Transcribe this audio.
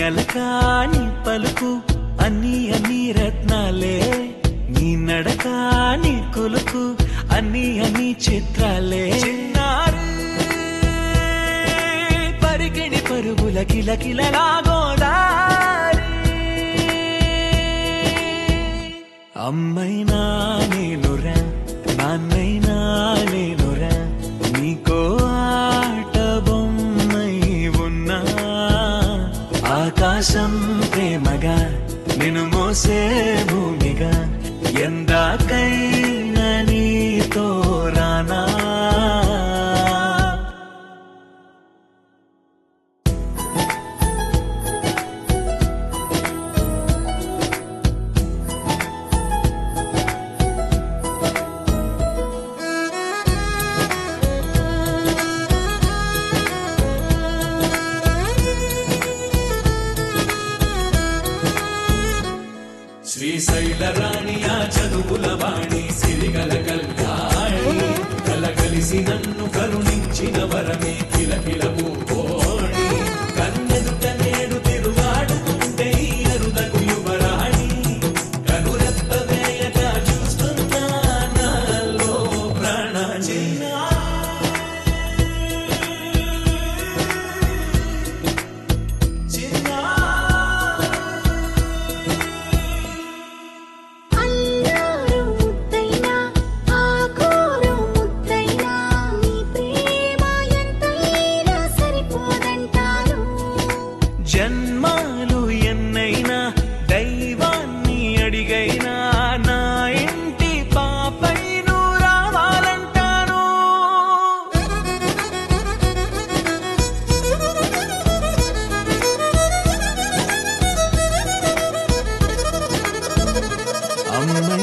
అలకాని పలుకు అన్ని అన్ని రత్నాలే, నీ నడక నీ కులుకు అన్ని అన్ని చిత్రాలే. చిన్నారు పరికిణి పరుగుల కిలకిలలాగోదారి, అమ్మైనా నేనురా నాన్నైనా నేనురా, నీకో ఆట బొమ్మై ఉన్నా. ఆకాశం ప్రేమగా నిన్ను మోసే భూమిగా, ఎందాకైనా నీతో రానా. శ్రీశైల రాణి ఆ చదువుల వాణి, సిరిగల కళ్యాణి, కలగలిసి నన్ను కరుణించిన వరమే కిలకిల పూకోణి. కన్నెదుట నేడు తిరుగాడుతుంటే అరుదకు యువరాణి, కనురెప్ప వేయక చూస్తున్నా నాలో ప్రాణ. జన్మాలు ఎన్నైనా దైవాన్ని అడిగైనా నా ఇంటి పాపై నువ్వు రావాలంటాను. అమ్మ